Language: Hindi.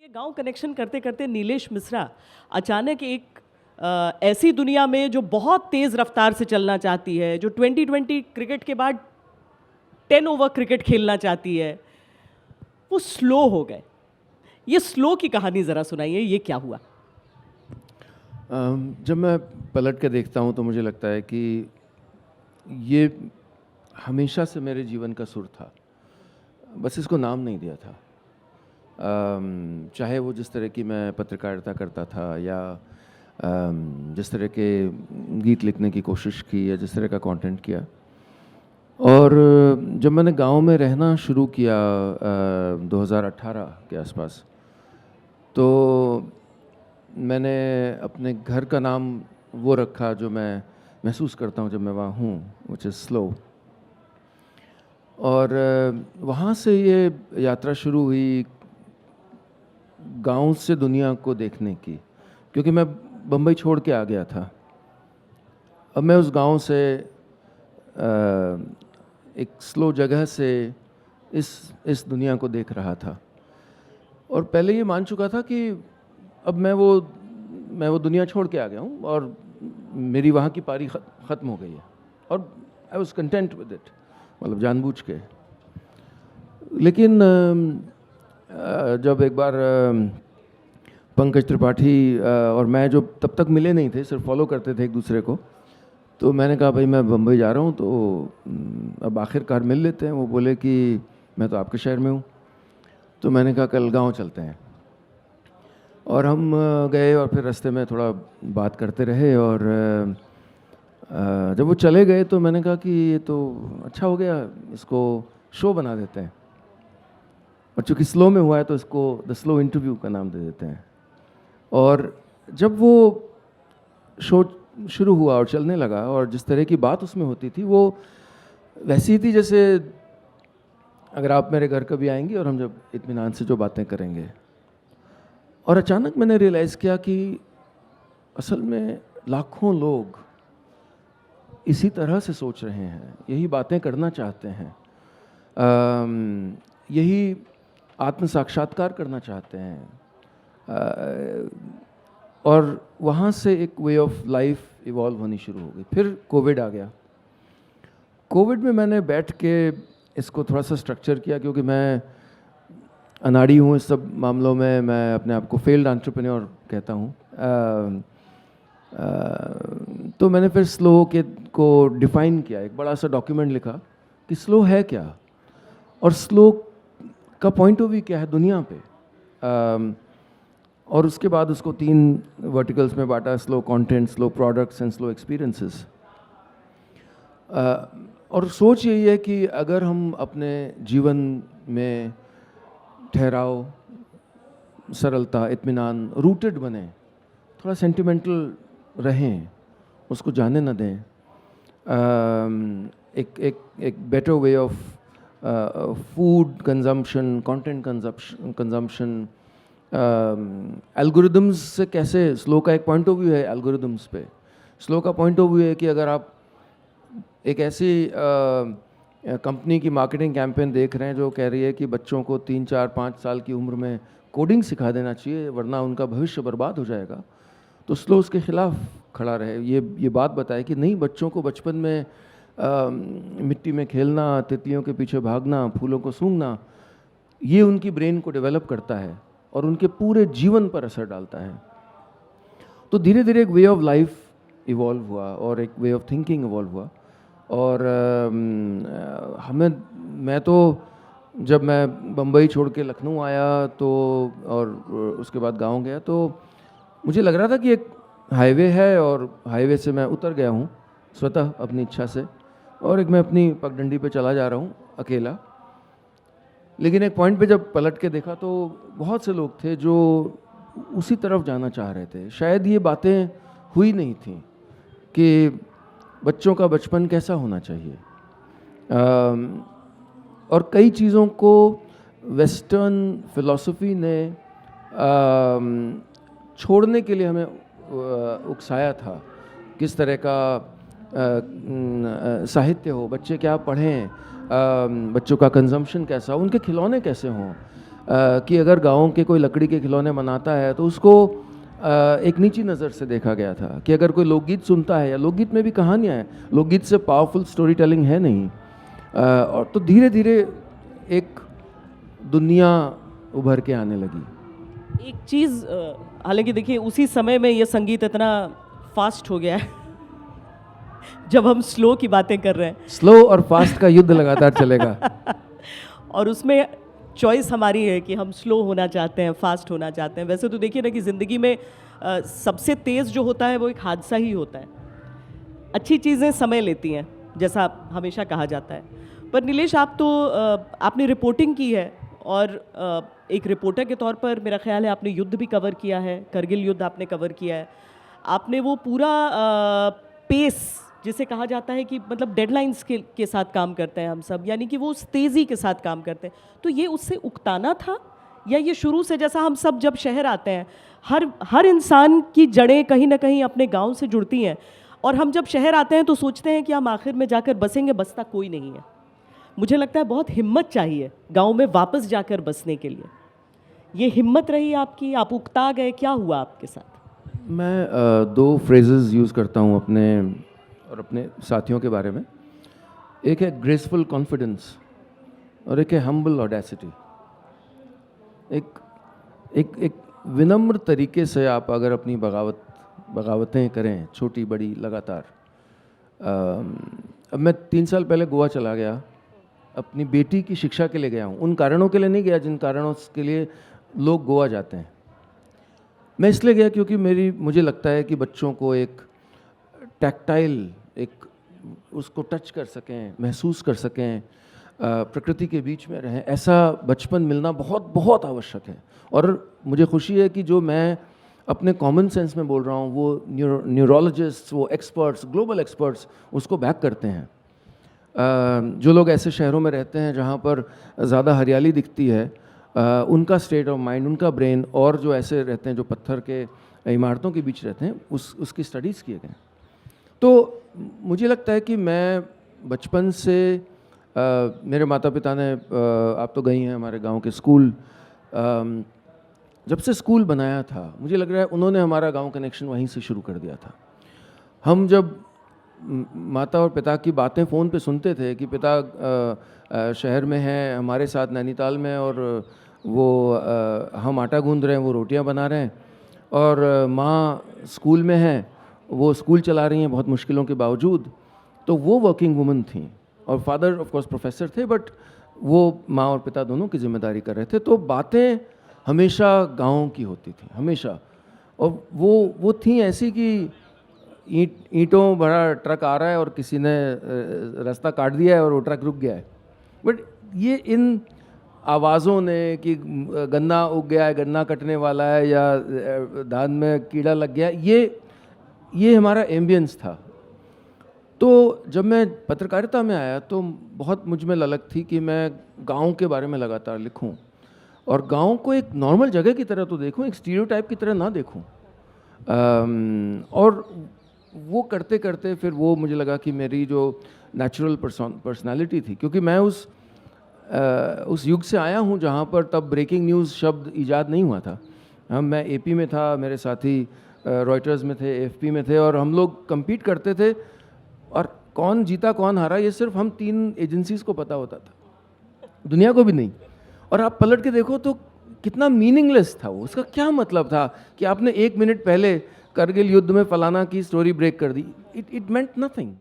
ये गांव कनेक्शन करते करते नीलेश मिश्रा अचानक एक ऐसी दुनिया में जो बहुत तेज रफ्तार से चलना चाहती है, जो 2020 क्रिकेट के बाद 10 ओवर क्रिकेट खेलना चाहती है, वो स्लो हो गए। ये स्लो की कहानी ज़रा सुनाइए, ये क्या हुआ? जब मैं पलट के देखता हूँ तो मुझे लगता है कि ये हमेशा से मेरे जीवन का सुर था, बस इसको नाम नहीं दिया था। चाहे वो जिस तरह की मैं पत्रकारिता करता था या जिस तरह के गीत लिखने की कोशिश की या जिस तरह का कंटेंट किया। और जब मैंने गांव में रहना शुरू किया 2018 के आसपास, तो मैंने अपने घर का नाम वो रखा जो मैं महसूस करता हूँ जब मैं वहाँ हूँ, विच इज़ स्लो। और वहाँ से ये यात्रा शुरू हुई गांव से दुनिया को देखने की, क्योंकि मैं बम्बई छोड़ के आ गया था। अब मैं उस गांव से एक स्लो जगह से इस दुनिया को देख रहा था, और पहले ये मान चुका था कि अब मैं वो दुनिया छोड़ के आ गया हूँ और मेरी वहाँ की पारी ख़त्म हो गई है, और I was content with it, मतलब जानबूझ के। लेकिन जब एक बार पंकज त्रिपाठी और मैं जो तब तक मिले नहीं थे, सिर्फ फॉलो करते थे एक दूसरे को, तो मैंने कहा भाई मैं बम्बई जा रहा हूँ, तो अब आखिरकार मिल लेते हैं। वो बोले कि मैं तो आपके शहर में हूँ। तो मैंने कहा कल गांव चलते हैं, और हम गए और फिर रास्ते में थोड़ा बात करते रहे। और जब वो चले गए तो मैंने कहा कि ये तो अच्छा हो गया, इसको शो बना देते हैं, और चूँकि स्लो में हुआ है तो इसको द स्लो इंटरव्यू का नाम दे देते हैं। और जब वो शो शुरू हुआ और चलने लगा, और जिस तरह की बात उसमें होती थी वो वैसी ही थी जैसे अगर आप मेरे घर कभी आएंगी और हम जब इत्मीनान से जो बातें करेंगे। और अचानक मैंने रियलाइज़ किया कि असल में लाखों लोग इसी तरह से सोच रहे हैं, यही बातें करना चाहते हैं, यही आत्म साक्षात्कार करना चाहते हैं। और वहाँ से एक वे ऑफ लाइफ इवॉल्व होनी शुरू हो गई। फिर कोविड आ गया। कोविड में मैंने बैठ के इसको थोड़ा सा स्ट्रक्चर किया, क्योंकि मैं अनाड़ी हूँ इस सब मामलों में। मैं अपने आप को फेल्ड एंटरप्रेन्योर कहता हूँ। तो मैंने फिर स्लो के को डिफ़ाइन किया, एक बड़ा सा डॉक्यूमेंट लिखा कि स्लो है क्या, और स्लो का पॉइंट ऑफ व्यू क्या है दुनिया पे। और उसके बाद उसको 3 वर्टिकल्स में बांटा, slow content, slow products and slow experiences. और सोच यही है कि अगर हम अपने जीवन में ठहराव, सरलता, इत्मीनान, रूटेड बने, थोड़ा सेंटिमेंटल रहें, उसको जाने न दें, एक better way of food consumption, content consumption, algorithms से कैसे, स्लो का एक पॉइंट ऑफ व्यू है एल्गोरिदम्स पे। स्लो का पॉइंट ऑफ व्यू है कि अगर आप एक ऐसी कंपनी की मार्केटिंग कैंपेन देख रहे हैं जो कह रही है कि बच्चों को 3, 4, 5 साल की उम्र में कोडिंग सिखा देना चाहिए वरना उनका भविष्य बर्बाद हो जाएगा, तो स्लो उसके खिलाफ खड़ा रहे। ये बात बताए कि नहीं, बच्चों को बचपन में मिट्टी में खेलना, तितलियों के पीछे भागना, फूलों को सूंघना, ये उनकी ब्रेन को डेवलप करता है और उनके पूरे जीवन पर असर डालता है। तो धीरे धीरे एक वे ऑफ लाइफ इवॉल्व हुआ और एक वे ऑफ थिंकिंग इवॉल्व हुआ। और मैं तो जब मैं बम्बई छोड़ के लखनऊ आया तो, और उसके बाद गांव गया, तो मुझे लग रहा था कि एक हाईवे है और हाईवे से मैं उतर गया हूँ स्वतः अपनी इच्छा से, और एक मैं अपनी पगडंडी पे चला जा रहा हूँ अकेला। लेकिन एक पॉइंट पे जब पलट के देखा तो बहुत से लोग थे जो उसी तरफ जाना चाह रहे थे। शायद ये बातें हुई नहीं थी कि बच्चों का बचपन कैसा होना चाहिए, और कई चीज़ों को वेस्टर्न फिलॉसफी ने छोड़ने के लिए हमें उकसाया था। किस तरह का साहित्य हो, बच्चे क्या पढ़ें, बच्चों का कंजम्पशन कैसा, उनके खिलौने कैसे हों, कि अगर गाँव के कोई लकड़ी के खिलौने बनाता है तो उसको एक नीची नज़र से देखा गया था कि अगर कोई लोकगीत सुनता है, या लोकगीत में भी कहानियाँ हैं, लोकगीत से पावरफुल स्टोरी टेलिंग है नहीं। और तो धीरे धीरे एक दुनिया उभर के आने लगी। एक चीज़ हालांकि देखिए उसी समय में ये संगीत इतना फास्ट हो गया है जब हम स्लो की बातें कर रहे हैं। स्लो और फास्ट का युद्ध लगातार चलेगा। और उसमें चॉइस हमारी है कि हम स्लो होना चाहते हैं, फास्ट होना चाहते हैं। वैसे तो देखिए ना कि ज़िंदगी में सबसे तेज़ जो होता है वो एक हादसा ही होता है। अच्छी चीज़ें समय लेती हैं, जैसा हमेशा कहा जाता है। पर नीलेश, आप तो आपने रिपोर्टिंग की है, और एक रिपोर्टर के तौर पर मेरा ख्याल है आपने युद्ध भी कवर किया है, करगिल युद्ध आपने कवर किया है। आपने वो पूरा पेस जिसे कहा जाता है कि मतलब डेडलाइंस के साथ काम करते हैं हम सब, यानी कि वो उस तेज़ी के साथ काम करते हैं, तो ये उससे उकताना था, या ये शुरू से जैसा हम सब जब शहर आते हैं, हर इंसान की जड़ें कहीं ना कहीं अपने गांव से जुड़ती हैं, और हम जब शहर आते हैं तो सोचते हैं कि हम आखिर में जाकर बसेंगे, बसता कोई नहीं है। मुझे लगता है बहुत हिम्मत चाहिए गांव में वापस जाकर बसने के लिए। ये हिम्मत रही आपकी? आप उकता गए? क्या हुआ आपके साथ? मैं दो फ्रेजेस यूज़ करता हूँ अपने और अपने साथियों के बारे में। एक है ग्रेसफुल कॉन्फिडेंस और एक है हम्बल ऑडेसिटी। एक विनम्र तरीके से आप अगर अपनी बगावतें करें, छोटी बड़ी लगातार। अब मैं 3 साल पहले गोवा चला गया, अपनी बेटी की शिक्षा के लिए गया हूँ। उन कारणों के लिए नहीं गया जिन कारणों के लिए लोग गोवा जाते हैं। मैं इसलिए गया क्योंकि मुझे लगता है कि बच्चों को एक टैक्टाइल, एक उसको टच कर सकें, महसूस कर सकें, प्रकृति के बीच में रहें, ऐसा बचपन मिलना बहुत बहुत आवश्यक है। और मुझे खुशी है कि जो मैं अपने कॉमन सेंस में बोल रहा हूँ वो न्यूरोलॉजिस्ट्स, वो एक्सपर्ट्स, ग्लोबल एक्सपर्ट्स उसको बैक करते हैं। जो लोग ऐसे शहरों में रहते हैं जहाँ पर ज़्यादा हरियाली दिखती है, उनका स्टेट ऑफ माइंड, उनका ब्रेन, और जो ऐसे रहते हैं जो पत्थर के इमारतों के बीच रहते हैं, उसकी स्टडीज़ किए गए। तो मुझे लगता है कि मैं बचपन से मेरे माता पिता ने, आप तो गई हैं हमारे गांव के स्कूल, जब से स्कूल बनाया था मुझे लग रहा है उन्होंने हमारा गांव कनेक्शन वहीं से शुरू कर दिया था। हम जब माता और पिता की बातें फ़ोन पे सुनते थे कि पिता शहर में हैं हमारे साथ नैनीताल में, और वो हम आटा गूंद रहे हैं, वो रोटियां बना रहे हैं, और माँ स्कूल में हैं, वो स्कूल चला रही हैं बहुत मुश्किलों के बावजूद, तो वो वर्किंग वुमन थी, और फादर ऑफ कोर्स प्रोफेसर थे, बट वो माँ और पिता दोनों की जिम्मेदारी कर रहे थे। तो बातें हमेशा गाँव की होती थी, हमेशा। और वो थी ऐसी कि ईंटों भरा ट्रक आ रहा है और किसी ने रास्ता काट दिया है और वो ट्रक रुक गया है, बट ये इन आवाज़ों ने कि गन्ना उग गया है, गन्ना कटने वाला है, या धान में कीड़ा लग गया, ये हमारा एम्बियंस था। तो जब मैं पत्रकारिता में आया तो बहुत मुझ में ललक थी कि मैं गांव के बारे में लगातार लिखूं, और गांव को एक नॉर्मल जगह की तरह तो देखूं, एक स्टीरियोटाइप की तरह ना देखूं। और वो करते करते फिर वो मुझे लगा कि मेरी जो नेचुरल पर्सनालिटी थी, क्योंकि मैं उस युग से आया हूँ जहाँ पर तब ब्रेकिंग न्यूज़ शब्द ईजाद नहीं हुआ था। मैं एपी में था, मेरे साथी रॉयटर्स में थे, एएफपी में थे, और हम लोग compete करते थे, और कौन जीता कौन हारा ये सिर्फ हम 3 एजेंसीज़ को पता होता था, दुनिया को भी नहीं। और आप पलट के देखो तो कितना मीनिंगलेस था वो, उसका क्या मतलब था कि आपने 1 मिनट पहले करगिल युद्ध में फलाना की स्टोरी ब्रेक कर दी। It meant nothing.